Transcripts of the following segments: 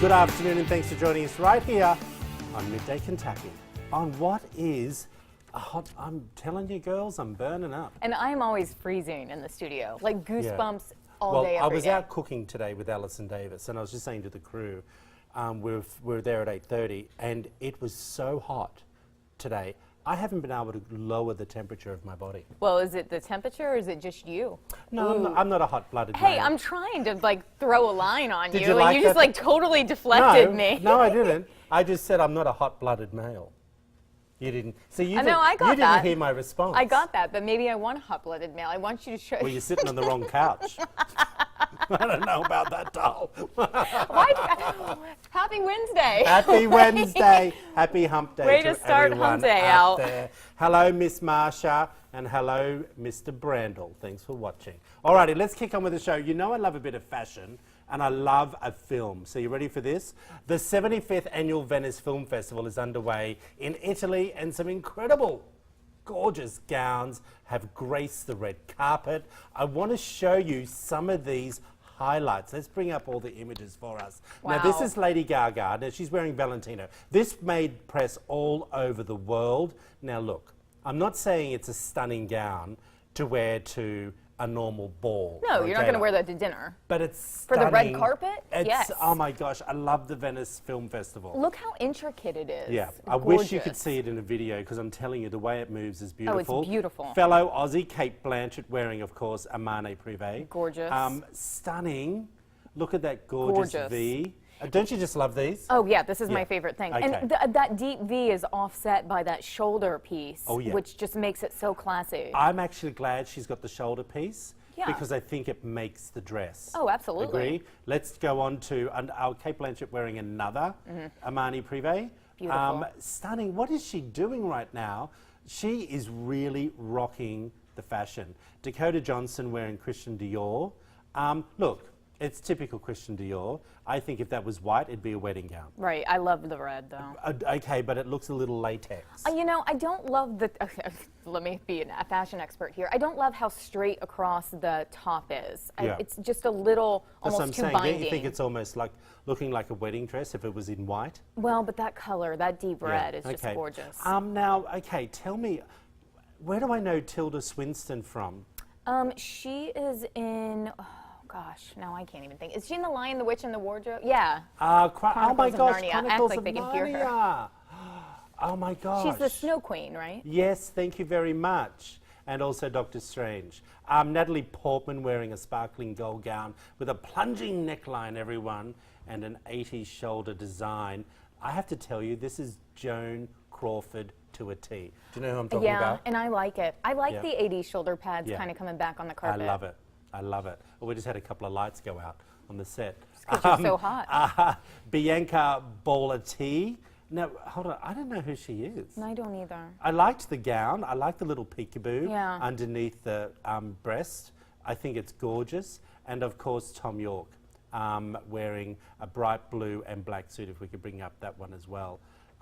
Good afternoon and thanks for joining us right here on Midday Kentucky. On what is a hot, I'm telling you girls, I'm burning up. And I'm always freezing in the studio, like goosebumps all Well, day, I every was day. out cooking today with Alison Davis and I was just saying to the crew, we were there at 8:30 and it was so hot today. I haven't been able to lower the temperature of my body. Well, is it the temperature or is it just you? No, I'm not a hot-blooded Hey, male. I'm trying to like throw a line on Did you, you and like you just that? like totally deflected me. No, I didn't. I just said I'm not a hot-blooded male. You didn't. See, you I know, I got you that. didn't hear my response. I got that, but maybe I want a hot-blooded male. I want you to show. Well, you're sitting on the wrong couch. I don't know about that, doll. Happy Wednesday. Happy Wednesday. Happy hump day Way to to start everyone hump day out out. there. Hello, Miss Marsha, and hello, Mr. Brandel. Thanks for watching. Alrighty, let's kick on with the show. You know I love a bit of fashion, and I love a film. So you ready for this? The 75th Annual Venice Film Festival is underway in Italy, and some incredible gorgeous gowns have graced the red carpet. I want to show you some of these highlights. Let's bring up all the images for us. Wow. Now this is Lady Gaga. Now she's wearing Valentino. This made press all over the world. Now look, I'm not saying it's a stunning gown to wear to a normal ball. No, or a you're not going to gala. wear that to dinner. But it's For the red stunning. carpet? It's, Yes. Oh my gosh, I love the Venice Film Festival. Look how intricate it is. Yeah, I wish you could Gorgeous. see it in a video because I'm telling you, the way it moves is Oh, it's beautiful. beautiful. Fellow Aussie Kate Blanchett wearing, of course, a Marne Privé. Gorgeous. Stunning. Look at that gorgeous Gorgeous. V. Don't you just love these? Oh yeah, this is Yeah. my favorite thing. Okay. And that deep V is offset by that shoulder piece, Oh, yeah. which just makes it so classy. I'm actually glad she's got the shoulder piece Yeah. because I think it makes the dress. Oh, absolutely. Agree? Let's go on to our Kate Blanchett wearing another Armani Privé. Beautiful. Stunning. What is she doing right now? She is really rocking the fashion. Dakota Johnson wearing Christian Dior. Look, it's typical Christian Dior. I think if that was white, it'd be a wedding gown. Right, I love the red though. Okay, but it looks a little latex. You know, I don't love the, let me be a fashion expert here. I don't love how straight across the top is. Yeah. It's just a little, That's what I'm almost too saying. binding. Don't you think it's almost like looking like a wedding dress if it was in white? Well, but that color, that deep red Yeah, is just okay. gorgeous. Now, okay, tell me, where do I know Tilda Swinton from? She is in, oh gosh, now I can't even think. Is she in The Lion, the Witch, and the Wardrobe? Yeah. Oh my Chronicles of gosh, Narnia. Chronicles Act like of they can hear her. Narnia. Oh my gosh. She's the Snow Queen, right? Yes, thank you very much. And also Doctor Strange. Natalie Portman wearing a sparkling gold gown with a plunging neckline, everyone, and an 80s shoulder design. I have to tell you, this is Joan Crawford to a T. Do you know who I'm talking Yeah, about? and I like it. I like Yeah. the 80s shoulder pads Yeah. kind of coming back on the I carpet. love it. I love it. Well, we just had a couple of lights go out on the set. 'cause you're so hot. Bianca Bolletti. Now, hold on. I don't know who she is. No, I don't either. I liked the gown. I like the little peekaboo Yeah. underneath the breast. I think it's gorgeous. And of course, Tom York wearing a bright blue and black suit, if we could bring up that one as well.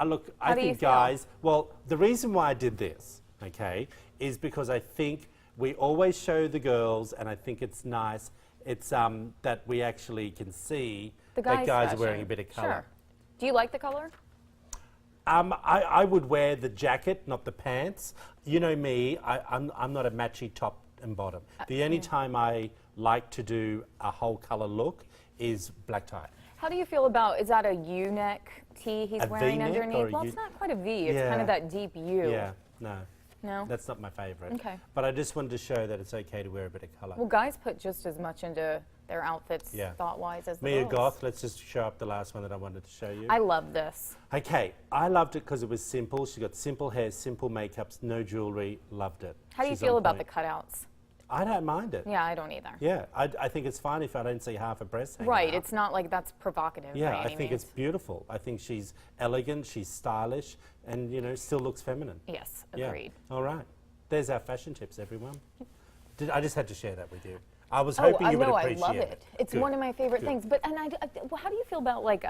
Look, I How do you think, feel? guys, well, the reason why I did this, okay, is because I think we always show the girls, and I think it's nice, it's that we actually can see The that guys' guys are wearing fashion. a bit of colour. Sure. Do you like the color? I would wear the jacket, not the pants. You know me, I'm not a matchy top and bottom. The only time I like to do a whole colour look is black tie. How do you feel about, is that a U-neck tee he's A wearing V-neck or underneath? a Well, U- it's not quite a V. It's kind Yeah. of that deep U. Yeah, no, No? that's not my favourite. Okay. But I just wanted to show that it's okay to wear a bit of colour. Well, guys put just as much into their outfits Yeah. thought-wise as the Mia girls. Goth, let's just show up the last one that I wanted to show you. I love this. Okay, I loved it because it was simple. She got simple hair, simple makeups, no jewellery. Loved it. How do you She's feel on about the point. cutouts? I don't mind it. Yeah, I don't either. Yeah, I think it's fine if I don't see half a breast hanging Right, out. it's not like that's provocative Yeah, by I any think means. it's beautiful. I think she's elegant, she's stylish, and you know, still looks feminine. Yes, Yeah. agreed. All right. There's our fashion tips, everyone. I just had to share that with you. I was hoping I you would know, appreciate I love it. It's Good. one of my favorite Good. things. But well, how do you feel about like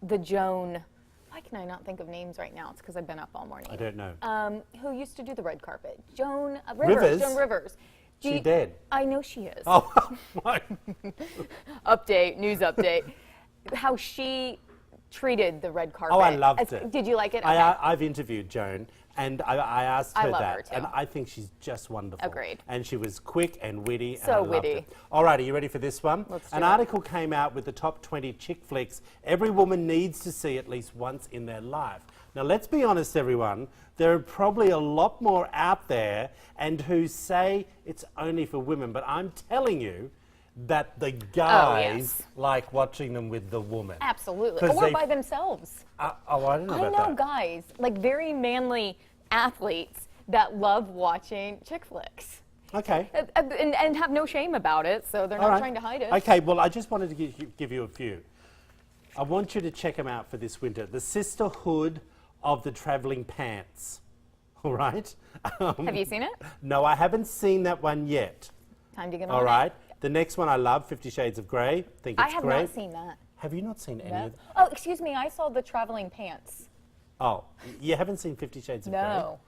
the Joan? Why can I not think of names right now? It's because I've been up all morning. I don't know. Who used to do the red carpet? Joan Rivers? Joan Rivers. Do She you- dead. I know she is. Oh, my. Update, news update. how she treated the red carpet. Oh, I loved it. Did you like it? Okay. I've interviewed Joan, and I asked her I love that, her too. and I think she's just wonderful. Agreed. And she was quick and witty. So and I loved witty. it. All right, are you ready for this one? Let's do An it. article came out with the top 20 chick flicks every woman needs to see at least once in their life. Now, let's be honest, everyone. There are probably a lot more out there and who say it's only for women, but I'm telling you that the guys like watching them with the woman. Absolutely. 'Cause Or they- by themselves. I don't know I about know that. guys, like very manly athletes that love watching chick flicks. Okay. And have no shame about it, so they're All not right. trying to hide it. Okay, well, I just wanted to give you a few. I want you to check them out for this winter. The Sisterhood of the Travelling Pants. All right? Have you seen it? No, I haven't seen that one yet. Time to get on All it. right? The next one I love, 50 Shades of Grey. Think I it's have great. not seen that. Have you not seen any No. of them? Oh, excuse me, I saw the traveling pants. Oh, you haven't seen 50 Shades of Grey? No,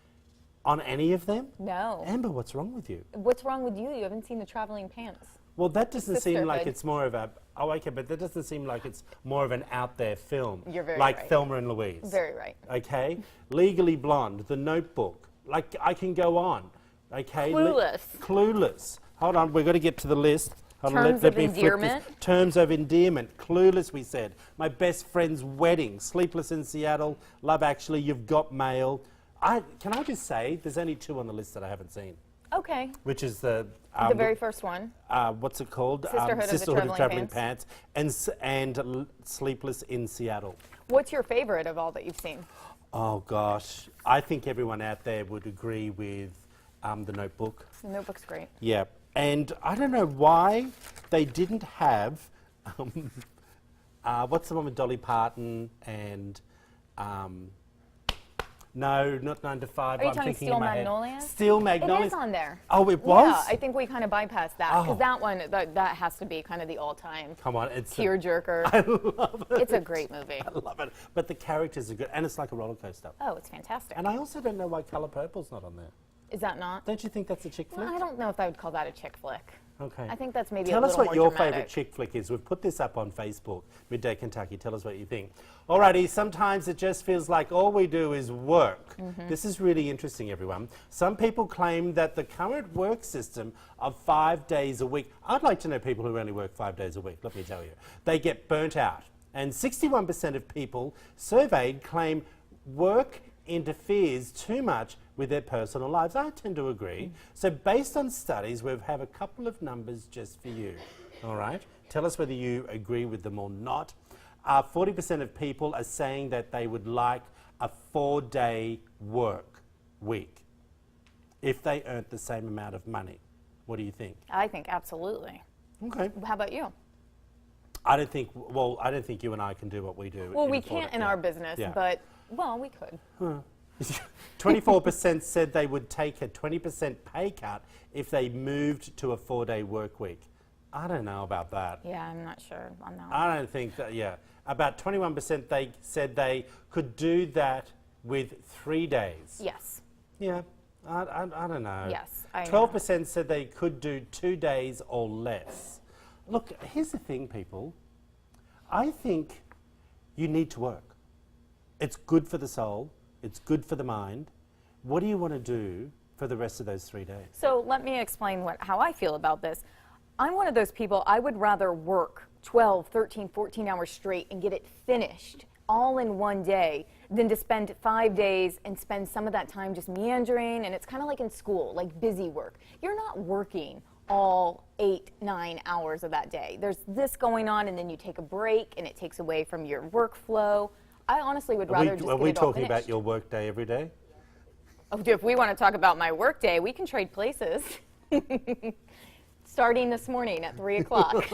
On any of them? no. Amber, what's wrong with you? What's wrong with you? You haven't seen the traveling pants. Well, that doesn't seem like Sisterhood. it's more of a... Oh, okay, but that doesn't seem like it's more of an out there film. You're very like right. Thelma and Louise. Very right. Okay? Legally Blonde, The Notebook. Like, I can go on. Okay? Clueless. Clueless. Hold on, we've got to get to the list. Hold on, Terms let of me flip this. Endearment. Terms of Endearment. Clueless, we said. My Best Friend's Wedding. Sleepless in Seattle. Love Actually. You've Got Mail. Can I just say, there's only two on the list that I haven't seen, Okay. which is the The very first one. what's it called? Sisterhood of the Traveling Pants, and Sleepless in Seattle. What's your favorite of all that you've seen? Oh gosh, I think everyone out there would agree with The Notebook. The Notebook's great. Yeah, and I don't know why they didn't have what's the one with Dolly Parton and no, not 9 to 5. Are you I'm talking thinking Steel in my head. Magnolia? Steel It Magnolia. is on there. Oh, it was? Yeah, I think we kind of bypassed that because Oh. that one, that has to be kind of the all-time Come on, it's tearjerker. I love it. It's a great movie. I love it. But the characters are good, and it's like a roller coaster. Oh, it's fantastic. And I also don't know why Colour Purple's not on there. Is that not? Don't you think that's a chick flick? Well, I don't know if I would call that a chick flick. Okay. I think that's maybe Tell a us little what more your dramatic. favourite chick flick is. We've put this up on Facebook, Midday Kentucky. Tell us what you think. Alrighty, sometimes it just feels like all we do is work. This is really interesting, everyone. Some people claim that the current work system of 5 days a week, I'd like to know people who only work 5 days a week, let me tell you. They get burnt out. And 61% of people surveyed claim work interferes too much with their personal lives. I tend to agree. So based on studies, we have a couple of numbers just for you. All right? Tell us whether you agree with them or not. 40% of people are saying that they would like a 4-day work week if they earned the same amount of money. What do you think? I think absolutely. Okay. How about you? I don't think you and I can do what we do. Well, we a 4 can't day- in yeah. our business, Yeah. but, well, we could. 24% said they would take a 20% pay cut if they moved to a 4-day work week. I don't know about that. Yeah, I'm not sure on that one. I don't think that, yeah. About 21% they said they could do that with 3 days. Yes. Yeah, I don't know. Yes, I know. 12% said they could do 2 days or less. Look, here's the thing, people. I think you need to work. It's good for the soul. It's good for the mind. What do you want to do for the rest of those 3 days? So let me explain how I feel about this. I'm one of those people, I would rather work 12, 13, 14 hours straight and get it finished all in one day than to spend 5 days and spend some of that time just meandering. And it's kind of like in school, like busy work. You're not working all 8, 9 hours of that day. There's this going on, and then you take a break and it takes away from your workflow. I honestly would rather just Are get we it all talking about finished. your work day every day? Oh, if we want to talk about my work day, we can trade places. Starting this morning at 3 o'clock.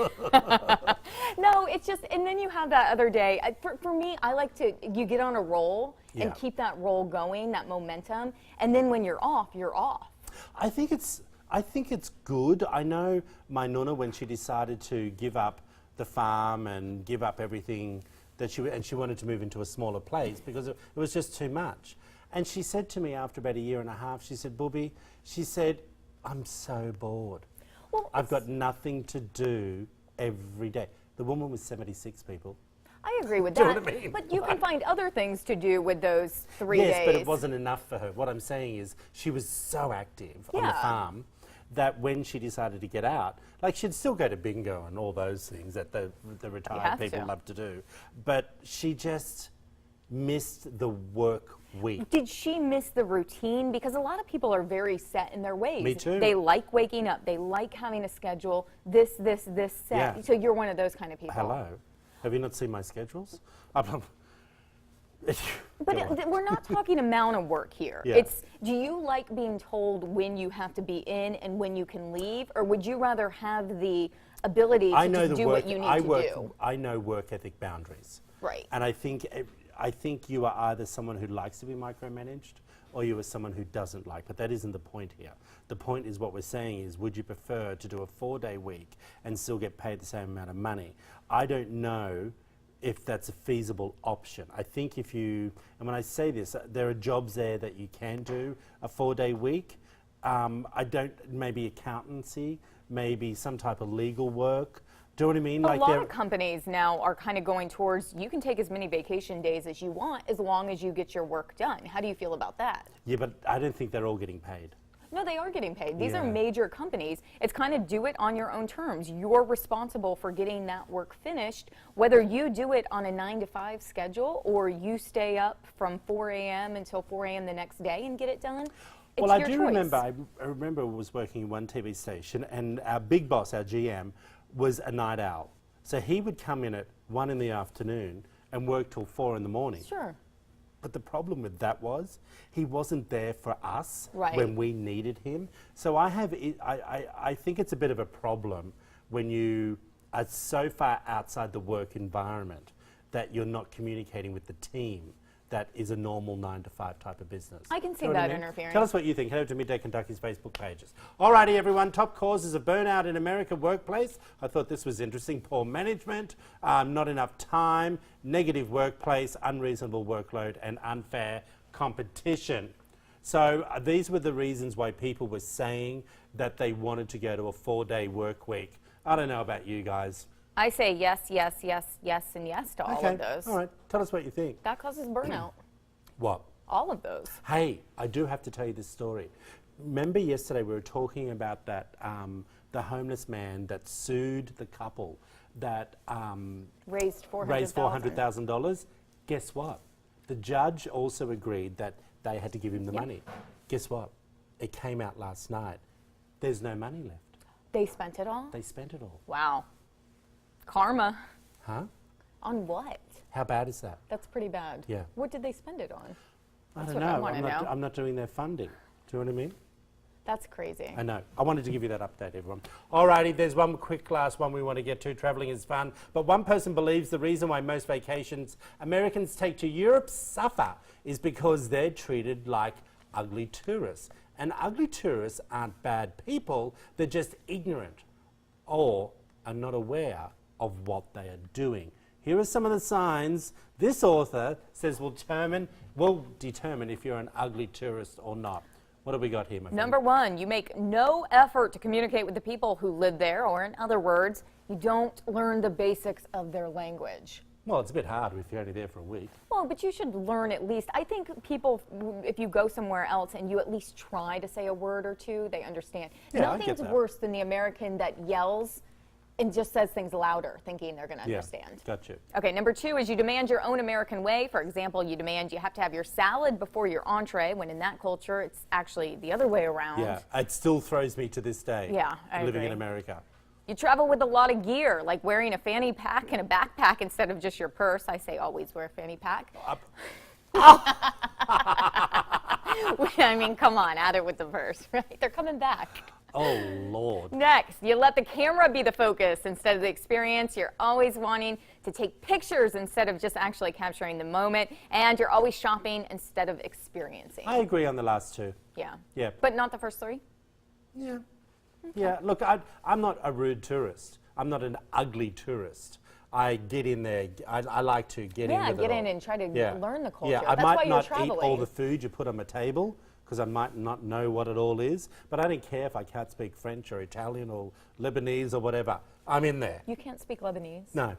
No, it's just, and then you have that other day. For me, I like to, you get on a roll Yeah. and keep that roll going, that momentum, and then when you're off, you're off. I think it's good. I know my nonna, when she decided to give up the farm and give up everything that she wanted to move into a smaller place because it was just too much. And she said to me after about a year and a half, she said, "Booby," she said, "I'm so bored. Well, I've got nothing to do every day." The woman was 76, people. I agree with Do you that. know what I mean? But you can find other things to do with those 3 days. Yes, but it wasn't enough for her. What I'm saying is she was so active on the Yeah. farm that when she decided to get out, like she'd still go to bingo and all those things that the retired have people to. love to do, but she just missed the work week. Did she miss the routine? Because a lot of people are very set in their ways. Me too. They like waking up. They like having a schedule. This set. Yeah. So you're one of those kind of people. Hello, have you not seen my schedules? But we're not talking amount of work here. Yeah. It's, do you like being told when you have to be in and when you can leave? Or would you rather have the ability to just do what you need to do? I know work ethic boundaries. Right. And I think you are either someone who likes to be micromanaged or you are someone who doesn't like. But that isn't the point here. The point is what we're saying is, would you prefer to do a 4-day week and still get paid the same amount of money? I don't know if that's a feasible option. I think if you, and when I say this, there are jobs there that you can do a 4-day week. Maybe accountancy, maybe some type of legal work. Do you know what I mean? A lot of companies now are kind of going towards, you can take as many vacation days as you want as long as you get your work done. How do you feel about that? Yeah, but I don't think they're all getting paid. No, they are getting paid. These are Yeah. major companies. It's kind of do it on your own terms. You're responsible for getting that work finished, whether you do it on a 9 to 5 schedule or you stay up from 4 a.m. until 4 a.m. the next day and get it done. It's Well, I your do choice. remember, I remember I was working in one TV station and our big boss, our GM, was a night owl. So he would come in at 1 in the afternoon and work till 4 in the morning. Sure. But the problem with that was he wasn't there for us Right. when we needed him. So I think it's a bit of a problem when you are so far outside the work environment that you're not communicating with the team that is a normal 9 to 5 type of business. I can see You know what that mean? interfering. Tell us what you think. Head over to Midday Kentucky's Facebook pages. Alrighty, everyone. Top causes of burnout in American workplace. I thought this was interesting. Poor management, not enough time, negative workplace, unreasonable workload, and unfair competition. So these were the reasons why people were saying that they wanted to go to a 4-day work week. I don't know about you guys. I say yes, yes, yes, yes, and yes to all of those. All right. Tell us what you think. That causes burnout. What? All of those. Hey, I do have to tell you this story. Remember yesterday we were talking about that the homeless man that sued the couple that Raised $400,000. raised $400,000? Guess what? The judge also agreed that they had to give him the money. Guess what? It came out last night. There's no money left. They spent it all? They spent it all. Wow. Karma. Huh? On what? How bad is that? That's pretty bad. Yeah. What did they spend it on? I That's don't what I know. wanna know. I'm not doing their funding. Do you know what I mean? That's crazy. I know. I wanted to give you that update, everyone. Alrighty, there's one quick last one we want to get to. Traveling is fun. But one person believes the reason why most vacations Americans take to Europe suffer is because they're treated like ugly tourists. And ugly tourists aren't bad people, they're just ignorant or are not aware of what they are doing. Here are some of the signs this author says will determine if you're an ugly tourist or not. What have we got here, my friend? Number 1, you make no effort to communicate with the people who live there, or in other words, you don't learn the basics of their language. Well, it's a bit hard if you're only there for a week. Well, but you should learn at least. I think people, if you go somewhere else and you at least try to say a word or two, they understand. Yeah, I get Nothing's that. worse than the American that yells and just says things louder, thinking they're going to Yeah, understand. got you. Okay, number 2 is you demand your own American way. For example, you demand you have to have your salad before your entree, when in that culture, it's actually the other way around. Yeah, it still throws me to this day. Yeah, I living in agree. America. You travel with a lot of gear, like wearing a fanny pack and a backpack instead of just your purse. I say always wear a fanny pack. I mean, come on, add it with the purse, right? They're coming back. Oh, Lord. Next, you let the camera be the focus instead of the experience. You're always wanting to take pictures instead of just actually capturing the moment. And you're always shopping instead of experiencing. I agree on the last two. Yeah. Yeah. But not the first 3? Yeah. Yeah, look, I'm not a rude tourist. I'm not an ugly tourist. I get in there. I like to get in Yeah, with it get all. in and try to learn the culture. Yeah, I That's might why you're not eat traveling. all the food you put on my table because I might not know what it all is, but I don't care if I can't speak French or Italian or Lebanese or whatever. I'm in there. You can't speak Lebanese? No.